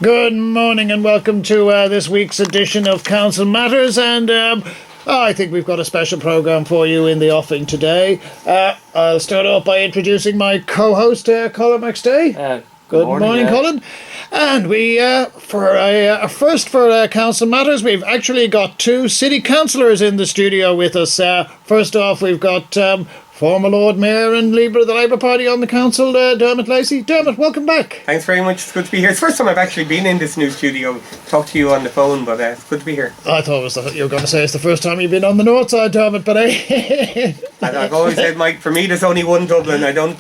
Good morning and welcome to this week's edition of Council Matters, and I think we've got a special programme for you in the offing today. I'll start off by introducing my co-host, Colin McStay. Good morning, Colin. And we, for a first for Council Matters, we've actually got two city councillors in the studio with us. First off, we've got former Lord Mayor and Leader of the Labour Party on the council, Dermot Lacey. Dermot, welcome back. Thanks very much. It's good to be here. It's the first time I've actually been in this new studio. Talked to you on the phone, but it's good to be here. I thought you were going to say it's the first time you've been on the north side, Dermot, but I've always said, Mike, for me there's only one Dublin. I don't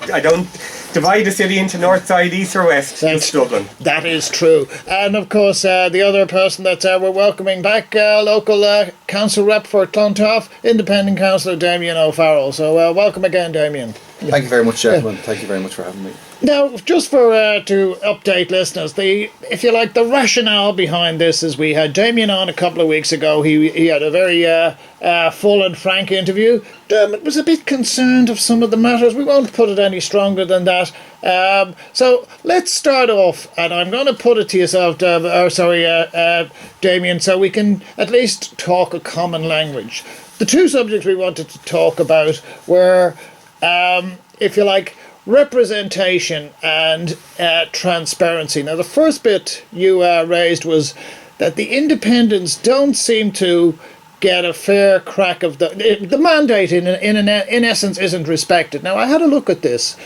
divide the city into north side, east or west. It's Dublin. That is true. And of course, the other person that we're welcoming back, local council rep for Clontarf, independent councillor Damian O'Farrell. So welcome again, Damian. Thank you very much, gentlemen. Thank you very much for having me. Now, just for to update listeners, the rationale behind this is we had Damian on a couple of weeks ago. He had a very full and frank interview. Dermot was a bit concerned of some of the matters. We won't put it any stronger than that. So let's start off, and I'm going to put it to yourself, Damian, so we can at least talk a common language. The two subjects we wanted to talk about were, representation and transparency. Now, the first bit you raised was that the independents don't seem to get a fair crack of the mandate. In essence, isn't respected. Now, I had a look at this.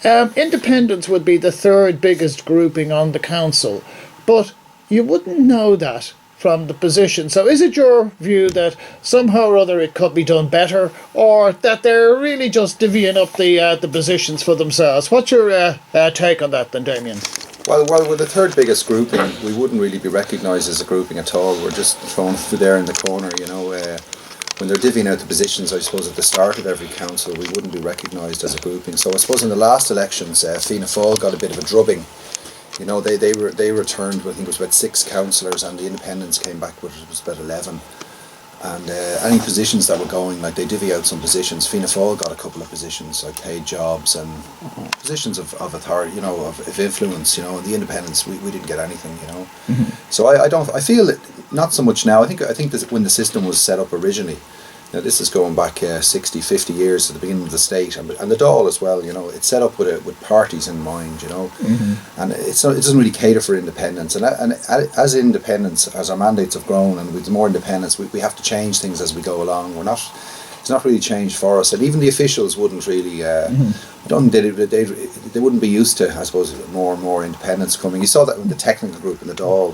Independents would be the third biggest grouping on the council, but you wouldn't know that from the position. So is it your view that somehow or other it could be done better, or that they're really just divvying up the positions for themselves? What's your take on that then, Damian? Well, we're the third biggest grouping. We wouldn't really be recognised as a grouping at all. We're just thrown there in the corner, when they're divvying out the positions, I suppose, at the start of every council, we wouldn't be recognised as a grouping. So I suppose in the last elections, Fianna Fáil got a bit of a drubbing. They returned, I think it was about 6 councillors, and the independents came back with, it was about 11. And any positions that were going, like they divvy out some positions. Fianna Fáil got a couple of positions, like paid jobs and positions of authority, of influence, and the independents, we didn't get anything, So I feel it, not so much now. I think that when the system was set up originally, now this is going back 60, 50 years to the beginning of the state, and the Dáil as well, it's set up with parties in mind, and it doesn't really cater for independence, and as independents, as our mandates have grown and with more independence, we have to change things as we go along. It's not really changed for us, and even the officials wouldn't really, they wouldn't be used to, I suppose, more and more independence coming. You saw that with the technical group in the Dáil.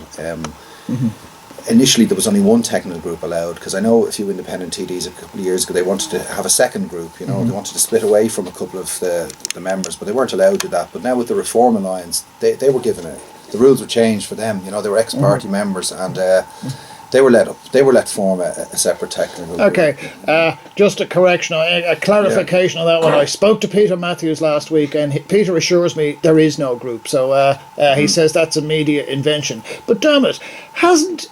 Initially there was only one technical group allowed, because I know a few independent TDs a couple of years ago, they wanted to have a second group, they wanted to split away from a couple of the members, but they weren't allowed to do that. But now with the Reform Alliance, they were given it. The rules were changed for them, they were ex-party members, and they were let form a separate technical group. Okay, just a correction, a clarification on that one. I spoke to Peter Matthews last week, and Peter assures me there is no group. So he says that's a media invention. But damn it, hasn't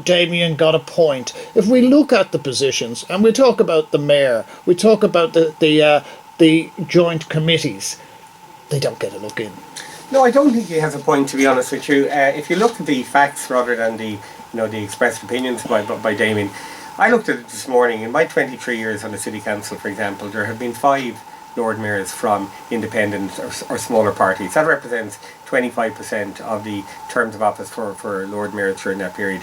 Damian got a point? If we look at the positions, and we talk about the mayor, we talk about the joint committees, they don't get a look in. No, I don't think he has a point, to be honest with you. If you look at the facts rather than the expressed opinions by Damien, I looked at it this morning. In my 23 years on the City Council, for example, there have been 5 Lord Mayors from independent or smaller parties. That represents 25% of the terms of office for Lord Mayors during that period.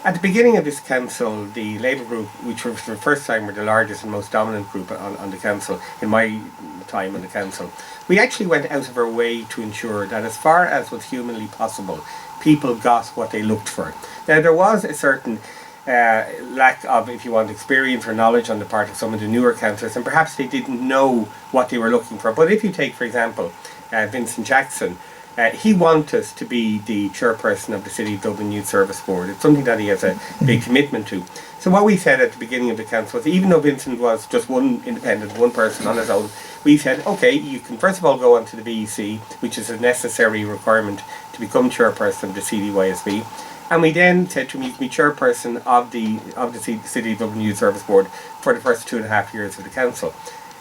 At the beginning of this council, the Labour group, which for the first time were the largest and most dominant group on the council, in my time on the council, we actually went out of our way to ensure that as far as was humanly possible, people got what they looked for. Now, there was a certain lack of, if you want, experience or knowledge on the part of some of the newer councillors, and perhaps they didn't know what they were looking for. But if you take, for example, Vincent Jackson, he wanted to be the chairperson of the City of Dublin Youth Service Board. It's something that he has a big commitment to. So what we said at the beginning of the council was, even though Vincent was just one independent, one person on his own, we said, okay, you can first of all go on to the VEC, which is a necessary requirement to become chairperson of the CDYSB. And we then said to him, you can be chairperson of the City of Dublin Youth Service Board for the first 2.5 years of the council.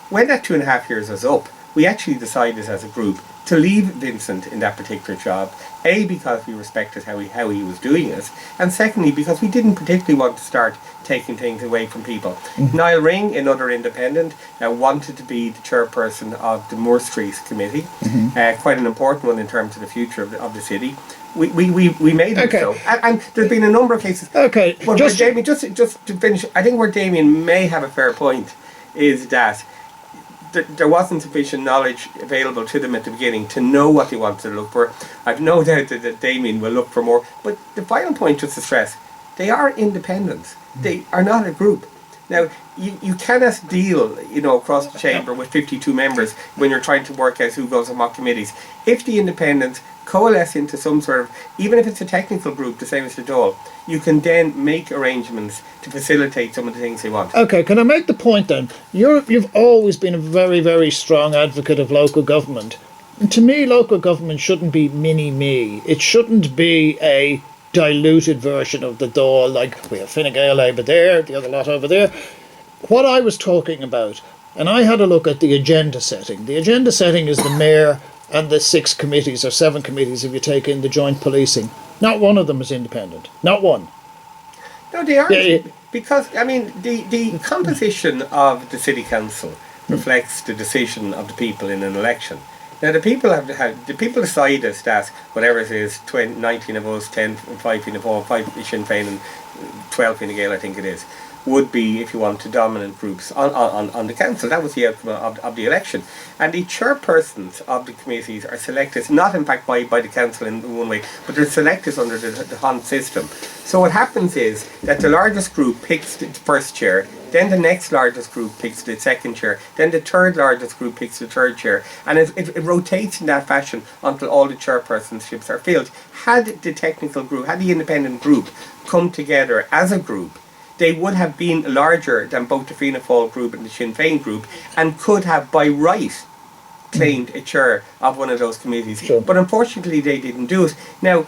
When that 2.5 years was up, we actually decided as a group to leave Vincent in that particular job. A, because we respected how he was doing it, and secondly, because we didn't particularly want to start taking things away from people. Niall Ring, another independent, wanted to be the chairperson of the Moore Street Committee, quite an important one in terms of the future of the city. We made him so. And there's been a number of cases. Okay, But just to finish, I think where Damian may have a fair point is that there wasn't sufficient knowledge available to them at the beginning to know what they wanted to look for. I've no doubt that Damian will look for more. But the final point, just to stress, they are independents. They are not a group. Now, you cannot deal, across the chamber with 52 members when you're trying to work out who goes on what committees. If the independents coalesce into some sort of, even if it's a technical group, the same as the Dáil, you can then make arrangements to facilitate some of the things they want. Okay, can I make the point then? You've always been a very, very strong advocate of local government. And to me, local government shouldn't be mini-me. It shouldn't be a diluted version of the Dáil, like we have Fine Gael over there, the other lot over there. What I was talking about, and I had a look at the agenda setting. The agenda setting is the mayor and the 6 committees or 7 committees if you take in the joint policing. Not one of them is independent. Not one. No, they aren't. Because, the composition of the city council reflects the decision of the people in an election. Now, the people decided that whatever it is, 19 of us, 10, 5 Fianna Fáil, 5 Sinn Féin and 12 Fine Gael, I think it is, would be, if you want, the dominant groups on the council. That was the outcome of the election. And the chairpersons of the committees are selected, not in fact by the council in one way, but they're selected under the Hunt system. So what happens is that the largest group picks the first chair, then the next largest group picks the second chair, then the third largest group picks the third chair, and it rotates in that fashion until all the chairpersonships are filled. Had the technical group, had the independent group come together as a group, they would have been larger than both the Fianna Fáil group and the Sinn Féin group, and could have by right claimed a chair of one of those committees. Sure. But unfortunately they didn't do it. Now,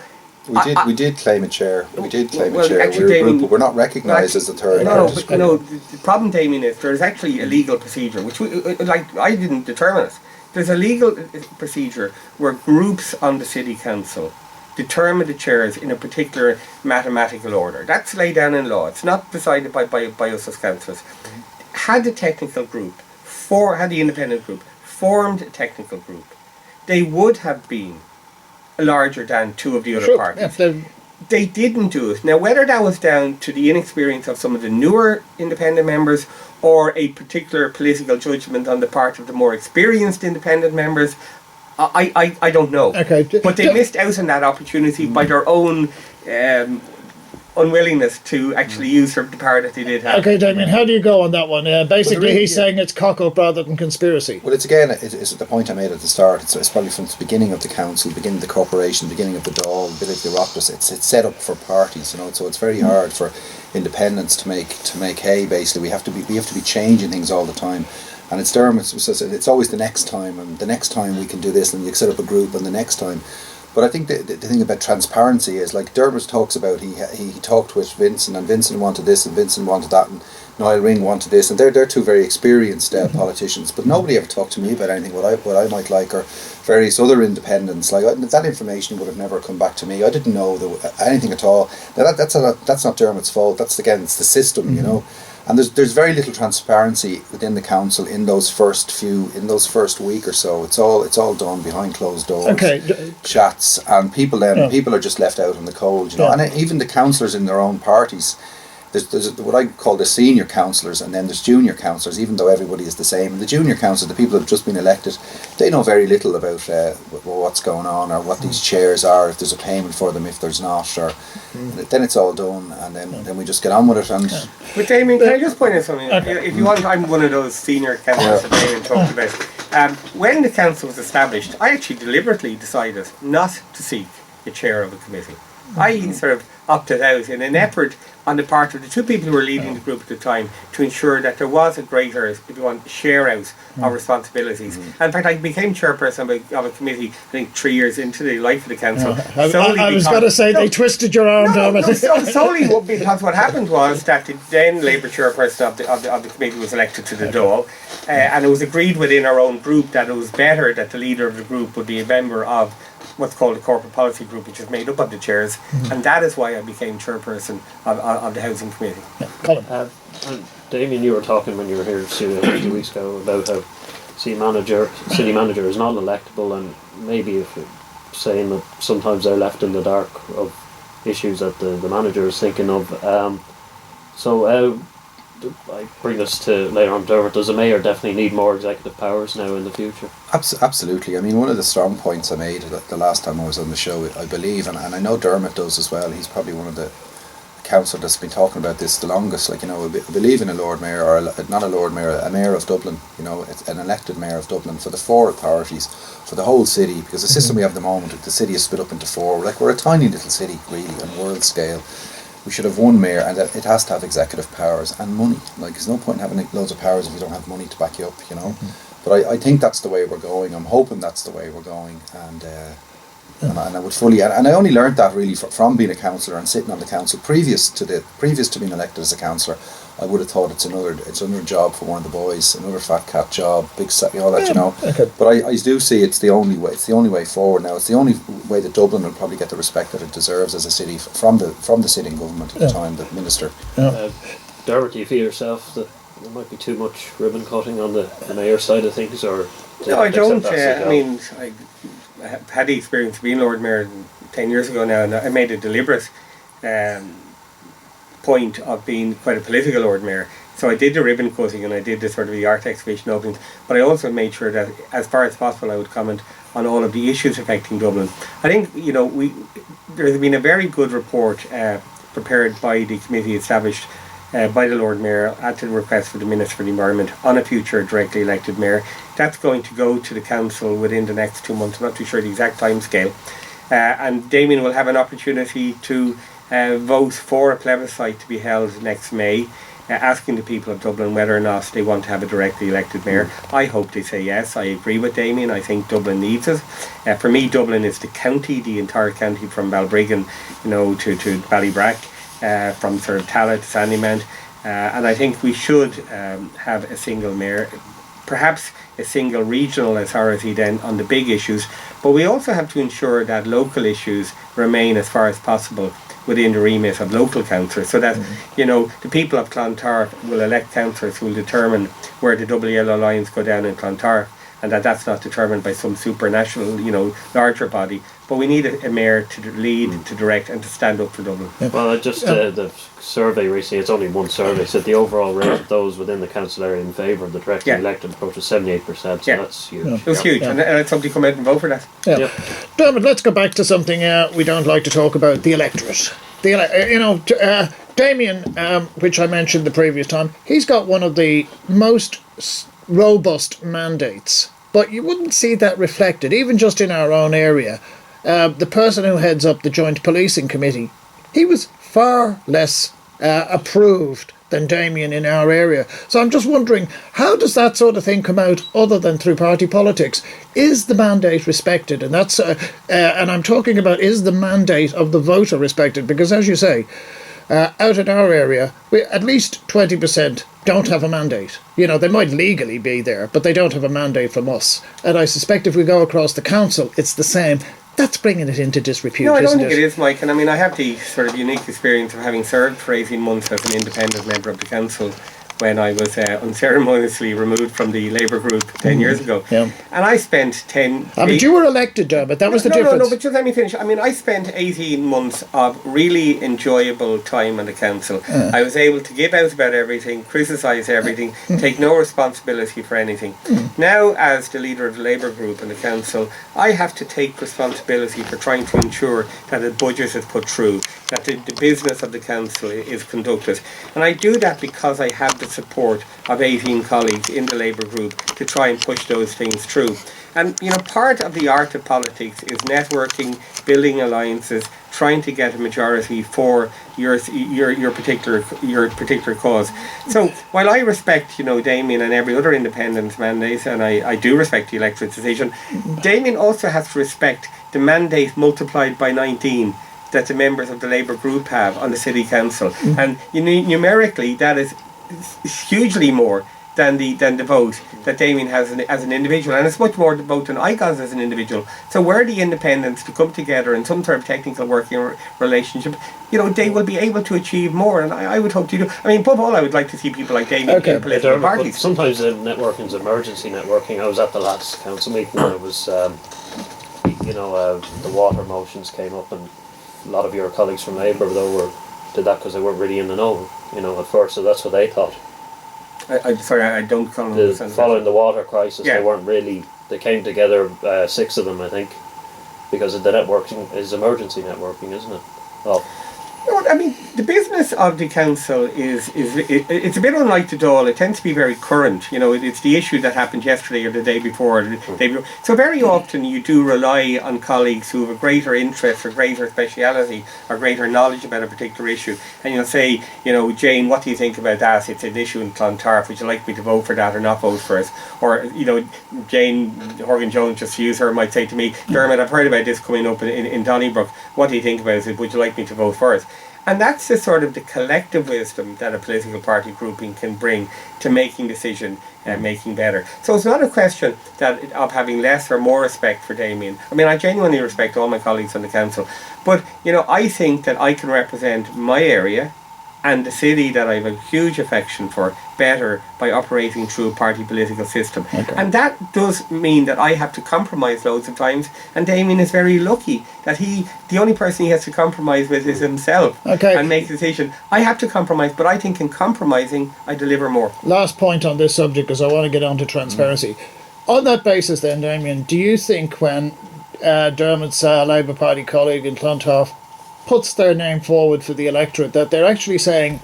we did claim a chair. We did claim well, a chair. actually, We're a Damien, group, but we're not recognised as the third largest group. No, the problem, Damien, is there's actually a legal procedure, which I didn't determine it. There's a legal procedure where groups on the city council determine the chairs in a particular mathematical order. That's laid down in law. It's not decided by us as councillors. Had the technical group, had the independent group formed a technical group, they would have been larger than 2 of the other parties. Yeah, they didn't do it. Now, whether that was down to the inexperience of some of the newer independent members or a particular political judgment on the part of the more experienced independent members, I don't know. Okay. But they missed out on that opportunity by their own unwillingness to actually use the power that they did have. Okay, Damian, how do you go on that one? Basically, he's saying it's cock-up rather than conspiracy. Well, it's the point I made at the start. It's probably from the beginning of the council, beginning of the corporation, beginning of the Dáil, the bit of the Oireachtas. It's set up for parties, so it's very hard for independents to make hay. Basically, we have to be changing things all the time. And it's Dermot says it's always the next time, and the next time we can do this, and you set up a group, and the next time. But I think the thing about transparency is, like Dermot talks about, he talked with Vincent, and Vincent wanted this, and Vincent wanted that, and Niall Ring wanted this, and they're 2 very experienced politicians. But nobody ever talked to me about anything what I might like, or various other independents. Like that information would have never come back to me. I didn't know anything at all. Now that's not Dermot's fault. It's the system, you know. And there's very little transparency within the council in those first week or so. It's all done behind closed doors, chats, and people are just left out in the cold, you know. And even the councillors in their own parties, there's what I call the senior councillors, and then there's junior councillors. Even though everybody is the same, and the junior councillors, the people that have just been elected, they know very little about what's going on, or what these chairs are, if there's a payment for them, if there's not, or then it's all done, and then we just get on with it. And but Damien, can I just point out something? If you want, I'm one of those senior councillors that Damien talked about. When the council was established, I actually deliberately decided not to seek a chair of a committee. I opted out in an effort on the part of the two people who were leading the group at the time to ensure that there was a greater, if you want, share out of responsibilities. And in fact, I became chairperson of a committee, I think 3 years into the life of the council. I was going to say they twisted your arm, Dermot. Solely because what happened was that the then Labour chairperson of the committee was elected to the Dáil, and it was agreed within our own group that it was better that the leader of the group would be a member of what's called the corporate policy group, which is made up of the chairs, and that is why I became chairperson of the housing committee. Colin. And Damian, you were talking when you were here a few weeks ago about how city manager is not electable, and maybe if saying that sometimes they're left in the dark of issues that the manager is thinking of. So I bring this to later on, Dermot. Does the mayor definitely need more executive powers now in the future? Absolutely. I mean, one of the strong points I made the last time I was on the show, I believe, and I know Dermot does as well, he's probably one of the council that's been talking about this the longest. Like, you know, I believe in a Lord Mayor, or not a Lord Mayor, a Mayor of Dublin, you know, an elected Mayor of Dublin for the four authorities, for the whole city, because the system we have at the moment, the city is split up into four. Like, we're a tiny little city, really, on world scale. We should have one mayor, and it has to have executive powers and money. Like, there's no point in having loads of powers if you don't have money to back you up, you know. But I think that's the way we're going. I'm hoping that's the way we're going, and I would fully. And I only learned that really from being a councillor and sitting on the council. Previous to being elected as a councillor, I would have thought it's another job for one of the boys, another fat cat job, big set, all that, you know. Okay. But I do see it's the only way. It's the only way forward now. It's the only way that Dublin will probably get the respect that it deserves as a city from the sitting government at the time, the minister. Dermot, do you feel yourself that there might be too much ribbon cutting on the mayor's side of things, or? No, I don't. I mean, I had the experience of being Lord Mayor 10 years ago now, and I made a deliberate point of being quite a political Lord Mayor. So I did the ribbon cutting and I did the sort of the art exhibition openings, but I also made sure that as far as possible I would comment on all of the issues affecting Dublin. I think, you know, there's been a very good report prepared by the committee established by the Lord Mayor at the request for the Minister for the Environment on a future directly elected mayor. That's going to go to the council within the next 2 months. I'm not too sure the exact time scale. And Damian will have an opportunity to vote for a plebiscite to be held next May, asking the people of Dublin whether or not they want to have a directly elected mayor. I hope they say yes. I agree with Damian. I think Dublin needs it. For me, Dublin is the county, the entire county from Balbriggan, you know, to Ballybrack, from sort of Tallaght to Sandymount. And I think we should have a single mayor, perhaps a single regional authority then on the big issues. But we also have to ensure that local issues remain as far as possible within the remit of local councillors, so that you know the people of Clontarf will elect councillors who will determine where the double yellow lines go down in Clontarf, and that's not determined by some supranational, you know, larger body. But we need a mayor to lead, to direct, and to stand up for Dublin. Well, the survey recently, it's only one survey, said the overall rate of those within the council area in favour of the directly elected approach was 78%, so that's huge. It was huge, and I'd somebody come out and vote for that. Dermot, let's go back to something we don't like to talk about, the electorate. Damian, which I mentioned the previous time, he's got one of the most robust mandates, but you wouldn't see that reflected, even just in our own area. The person who heads up the Joint Policing Committee, he was far less approved than Damian in our area. So I'm just wondering, how does that sort of thing come out other than through party politics? Is the mandate respected? And that's and I'm talking about, is the mandate of the voter respected? Because as you say, out in our area, at least 20% don't have a mandate. You know, they might legally be there, but they don't have a mandate from us. And I suspect if we go across the council, it's the same. That's bringing it into disrepute, No, I don't isn't think it? it is, Mike. And I mean, I have the sort of unique experience of having served for 18 months as an independent member of the council when I was unceremoniously removed from the Labour group 10 years ago. Yeah. And I spent 10... But you were elected, Dermot. That was the difference. No, but just let me finish. I mean, I spent 18 months of really enjoyable time on the council. I was able to give out about everything, criticise everything, take no responsibility for anything. Now, as the leader of the Labour group in the council, I have to take responsibility for trying to ensure that the budget is put through, that the business of the council is conducted. And I do that because I have the support of 18 colleagues in the Labour group to try and push those things through. And, you know, part of the art of politics is networking, building alliances, trying to get a majority for your particular cause. So while I respect, Damian and every other independent mandate, and I do respect the electorate decision, Damian also has to respect the mandate multiplied by 19 that the members of the Labour group have on the City Council. And numerically that is hugely more than the vote that Damian has as an individual, and it's much more the vote than I got as an individual. So were the independents to come together in some sort of technical working relationship, they will be able to achieve more, and I would hope to do. I mean, above all, I would like to see people like Damian in political parties. Sometimes the networking is emergency networking. I was at the last council meeting and it was, the water motions came up, and a lot of your colleagues from Labour did that because they weren't really in the know, at first, so that's what they thought. I'm sorry, I don't understand. Following the water crisis, they came together, 6 of them, I think, because the networking is emergency networking, isn't it? Well, I mean, the business of the council it's a bit unlike the Dáil. It tends to be very current. It's the issue that happened yesterday or the day before. So very often you do rely on colleagues who have a greater interest or greater speciality or greater knowledge about a particular issue. And you'll say, Jane, what do you think about that? It's an issue in Clontarf. Would you like me to vote for that or not vote for it? Or, Jane Horgan-Jones, just to use her, might say to me, Dermot, I've heard about this coming up in Donnybrook. What do you think about it? Would you like me to vote for it? And that's the sort of the collective wisdom that a political party grouping can bring to making decision and making better. So it's not a question of having less or more respect for Damian. I mean, I genuinely respect all my colleagues on the council, but I think that I can represent my area and the city that I have a huge affection for better by operating through a party political system. Okay. And that does mean that I have to compromise loads of times, and Damian is very lucky that the only person he has to compromise with is himself and make a decision. I have to compromise, but I think in compromising I deliver more. Last point on this subject, because I want to get on to transparency. On that basis then, Damian, do you think when Dermot's Labour Party colleague in Clontarf puts their name forward for the electorate, that they're actually saying,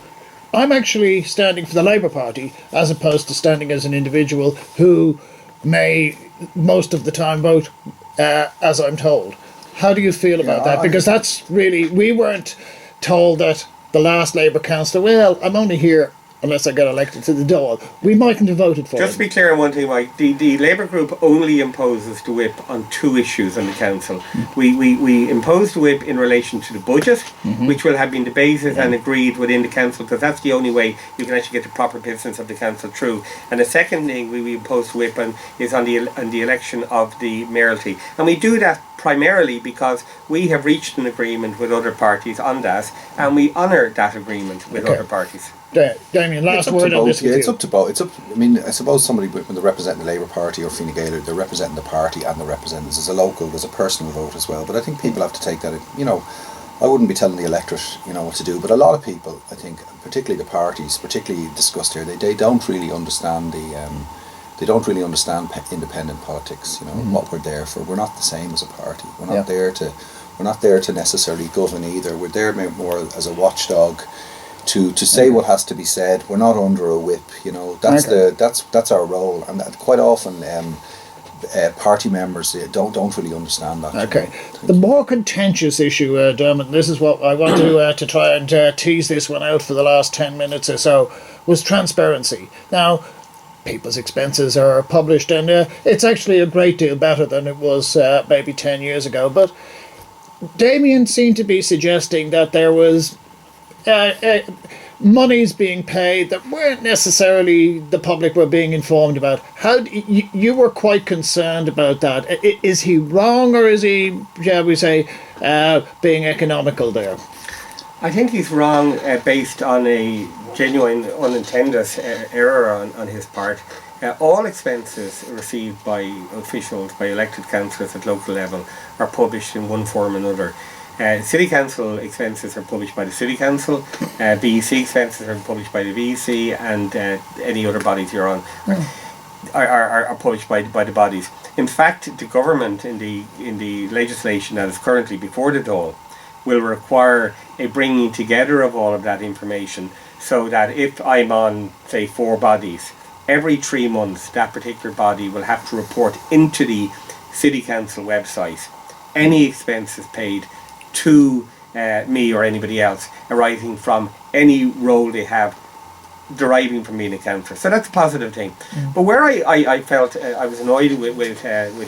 I'm actually standing for the Labour Party, as opposed to standing as an individual who may most of the time vote as I'm told? How do you feel about that? Because that's really, we weren't told that the last Labour councillor, well, I'm only here unless I get elected to the Dáil. We mightn't have voted for Just him. to be clear on one thing, Mike, the Labour group only imposes the whip on 2 issues on the council. We impose the whip in relation to the budget, which will have been debated and agreed within the council, because that's the only way you can actually get the proper business of the council through. And the second thing we impose the whip on is on the election of the mayoralty. And we do that primarily because we have reached an agreement with other parties on that, and we honour that agreement with other parties. Damian, last word on this. It's up to both. I mean, I suppose somebody, when they represent the Labour Party or Fine Gael, they're representing the party and the representatives. There's a local, there's a personal vote as well. But I think people have to take that. I wouldn't be telling the electorate, what to do. But a lot of people, I think, particularly the parties, particularly discussed here, they don't really understand they don't really understand independent politics. What we're there for. We're not the same as a party. We're not there to necessarily govern either. We're there more as a watchdog. To say what has to be said. We're not under a whip, that's our role, and quite often party members don't really understand that. Okay. The more contentious issue, Dermot, this is what I want to try and tease this one out for the last 10 minutes or so, was transparency. Now, people's expenses are published, and it's actually a great deal better than it was maybe 10 years ago, but Damian seemed to be suggesting that there was monies being paid that weren't necessarily the public were being informed about. How you were quite concerned about that. Is he wrong, or is he, shall we say, being economical there? I think he's wrong based on a genuine unintended error on his part. All expenses received by officials, by elected councillors at local level, are published in one form or another. City Council expenses are published by the City Council, BEC expenses are published by the BEC, and any other bodies you're on are published by the bodies. In fact, the government in the legislation that is currently before the Dáil will require a bringing together of all of that information, so that if I'm on, say, 4 bodies, every 3 months that particular body will have to report into the City Council website any expenses paid to me or anybody else arising from any role they have deriving from being a councillor. So that's a positive thing. But where I felt I was annoyed with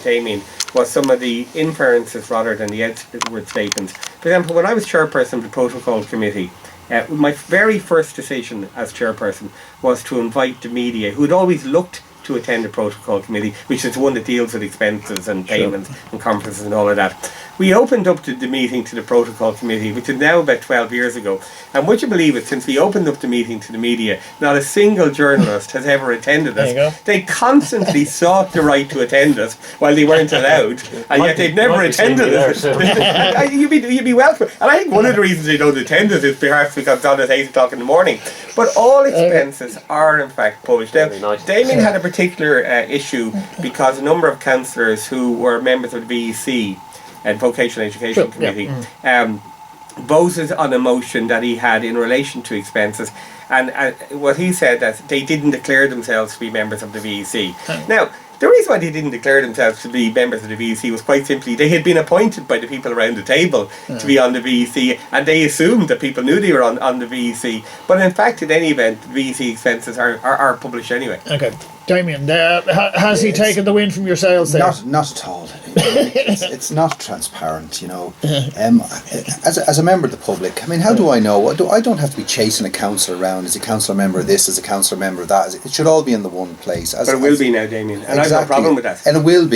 Damian was some of the inferences rather than the outward statements. For example, when I was chairperson of the protocol committee, my very first decision as chairperson was to invite the media, who had always looked to attend the protocol committee, which is the one that deals with expenses and payments and conferences and all of that. We opened up the meeting to the protocol committee, which is now about 12 years ago. And would you believe it, since we opened up the meeting to the media, not a single journalist has ever attended us. They constantly sought the right to attend us while they weren't allowed, and yet they've never attended us. You'd be welcome. And I think one of the reasons they don't attend us is perhaps because it's on at 8 o'clock in the morning. But all expenses are in fact published. Now, Damian had a particular issue because a number of councillors who were members of the VEC and Vocational Education Committee voted on a motion that he had in relation to expenses, and what he said that they didn't declare themselves to be members of the VEC. Now, the reason why they didn't declare themselves to be members of the VEC was quite simply they had been appointed by the people around the table to be on the VEC, and they assumed that people knew they were on the VEC. But in fact, in any event, VEC expenses are published anyway. Okay. Damien, has he taken the wind from your sails there? Not at all. It's not transparent, you know. As a member of the public, I mean, how do I know? I don't have to be chasing a councillor around. Is a councillor member of this? Is a councillor member of that? It should all be in the one place. But it will be now, Damien, and exactly. I've no problem with that. And it will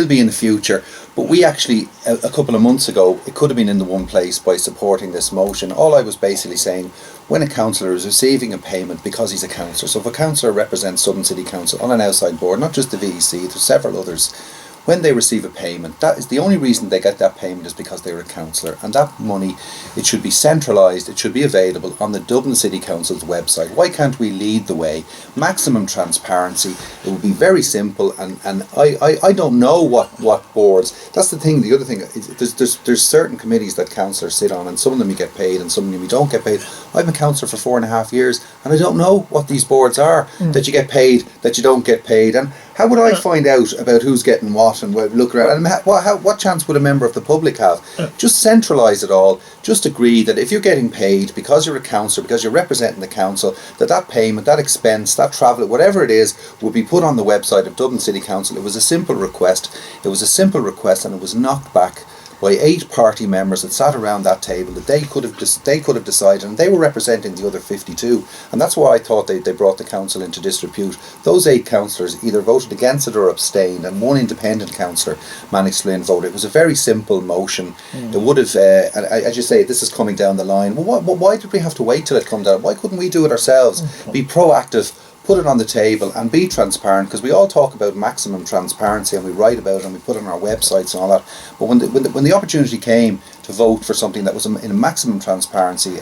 be in the future. But we actually, a couple of months ago, it could have been in the one place by supporting this motion. All I was basically saying, when a councillor is receiving a payment because he's a councillor, so if a councillor represents Dublin City Council on an outside board, not just the VEC, there's several others, when they receive a payment, that is the only reason they get that payment is because they're a councillor, and that money, it should be centralised, it should be available on the Dublin City Council's website. Why can't we lead the way? Maximum transparency, it would be very simple, and I don't know what boards, that's the thing. The other thing is there's certain committees that councillors sit on, and some of them you get paid and some of them you don't get paid. I'm a councillor for 4.5 years and I don't know what these boards are that you get paid, that you don't get paid, and how would I find out about who's getting what and look around? And what chance would a member of the public have? Just centralise it all. Just agree that if you're getting paid because you're a councillor, because you're representing the council, that payment, that expense, that travel, whatever it is, will be put on the website of Dublin City Council. It was a simple request. It was a simple request, and it was knocked back by 8 party members that sat around that table that they could have decided, and they were representing the other 52, and that's why I thought they brought the council into disrepute. Those 8 councillors either voted against it or abstained, and 1 independent councillor managed to vote. It was a very simple motion. It would have, and as you say, this is coming down the line. Well, why did we have to wait till it come down? Why couldn't we do it ourselves? Be proactive, put it on the table and be transparent, because we all talk about maximum transparency and we write about it and we put it on our websites and all that, but when the opportunity came to vote for something that was in a maximum transparency,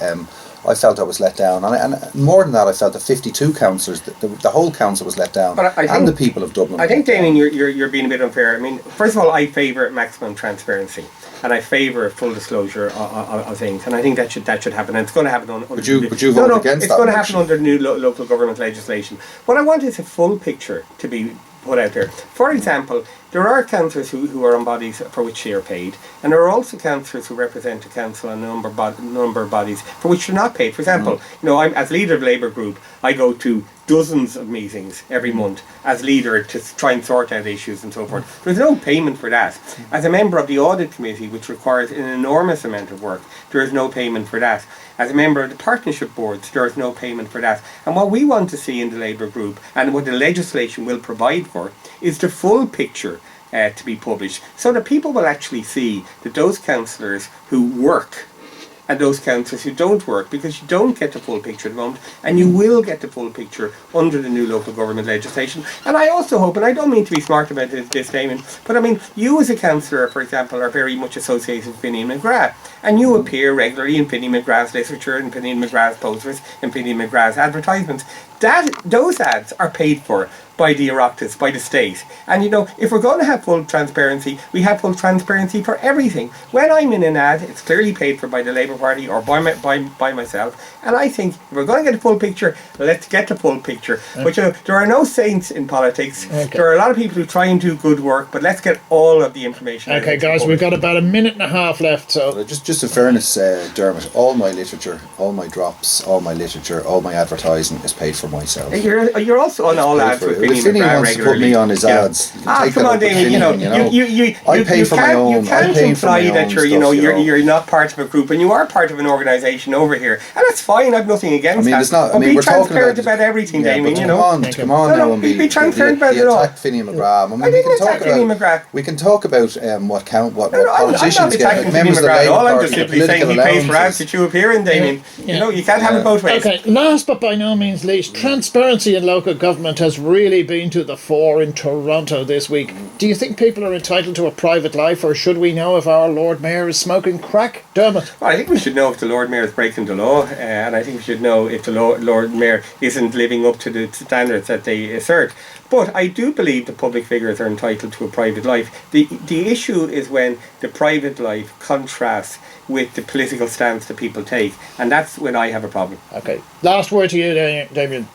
I felt I was let down, and more than that, I felt the 52 councillors, the whole council was let down, and the people of Dublin. I think, Damien, you're being a bit unfair. I mean, first of all, I favour maximum transparency, and I favour full disclosure of things, and I think that should happen, and it's going to happen under. Would you vote against that? It's going to happen under new local government legislation. What I want is a full picture to be put out there. For example, there are councillors who are on bodies for which they are paid, and there are also councillors who represent the council on a number of bodies for which they're not paid. For example, I'm as leader of Labour Group, I go to dozens of meetings every month as leader to try and sort out issues and so forth. There's no payment for that. As a member of the audit committee, which requires an enormous amount of work, there is no payment for that. As a member of the partnership boards, there is no payment for that. And what we want to see in the Labour Group, and what the legislation will provide for, is the full picture to be published, so that people will actually see that those councillors who work and those councillors who don't work, because you don't get the full picture at the moment, and you will get the full picture under the new local government legislation. And I also hope, and I don't mean to be smart about this, Damien, but I mean, you as a councillor, for example, are very much associated with Finian McGrath, and you appear regularly in Finian McGrath's literature, and Finian McGrath's posters, and Finian McGrath's advertisements. Those ads are paid for by the Oireachtas, by the state. And if we're going to have full transparency, we have full transparency for everything. When I'm in an ad, it's clearly paid for by the Labour Party or by myself. And I think if we're going to get a full picture, let's get the full picture. But there are no saints in politics. Okay. There are a lot of people who try and do good work, but let's get all of the information. Okay, guys, we've got about a minute and a half left. So just just in fairness, Dermot, all my literature, all my drops, all my literature, all my advertising is paid for myself. You're also on all ads with If Finian wants to put me on his ads, you can take come that on, up with Damien. Finian, I pay for my own. You can't imply that you're not part of a group, and you are part of an organisation over here, and that's fine. I've nothing against that. It's not. But be we're transparent talking about everything, Damien. Come on now, and be transparent about it all. Finian McGrath. I didn't attack Finian McGrath. We can talk about what politicians I'm not attacking Finian McGrath. All I'm just simply saying he pays for ads that you appear in, Damien. You can't have it both ways. Okay, last but by no means least, transparency in local government has really been to the fore in Toronto this week. Do you think people are entitled to a private life, or should we know if our Lord Mayor is smoking crack? Dermot? Well, I think we should know if the Lord Mayor is breaking the law, and I think we should know if the Lord Mayor isn't living up to the standards that they assert. But I do believe the public figures are entitled to a private life. The issue is when the private life contrasts with the political stance that people take, and that's when I have a problem. Okay, last word to you, Damian.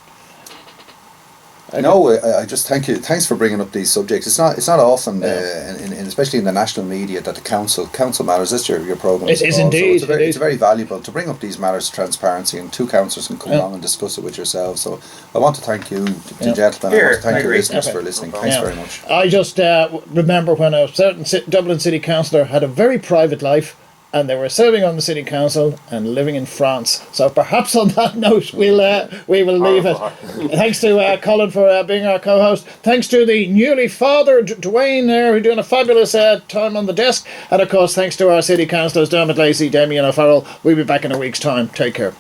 No, I just thank you. Thanks for bringing up these subjects. It's not often, especially in the national media, that the CouncilMatters. That's your program. It is indeed. So it's very valuable to bring up these matters of transparency, and two councillors can come along and discuss it with yourselves. So I want to thank you, the gentlemen. I want to thank your listeners for listening. Thanks very much. I just remember when a certain Dublin City councillor had a very private life, and they were serving on the city council and living in France. So perhaps on that note, we will leave it. Thanks to Colin for being our co-host. Thanks to the newly fathered Dwayne there, who's doing a fabulous time on the desk. And of course, thanks to our city councillors, Dermot Lacey, Damian O'Farrell. We'll be back in a week's time. Take care.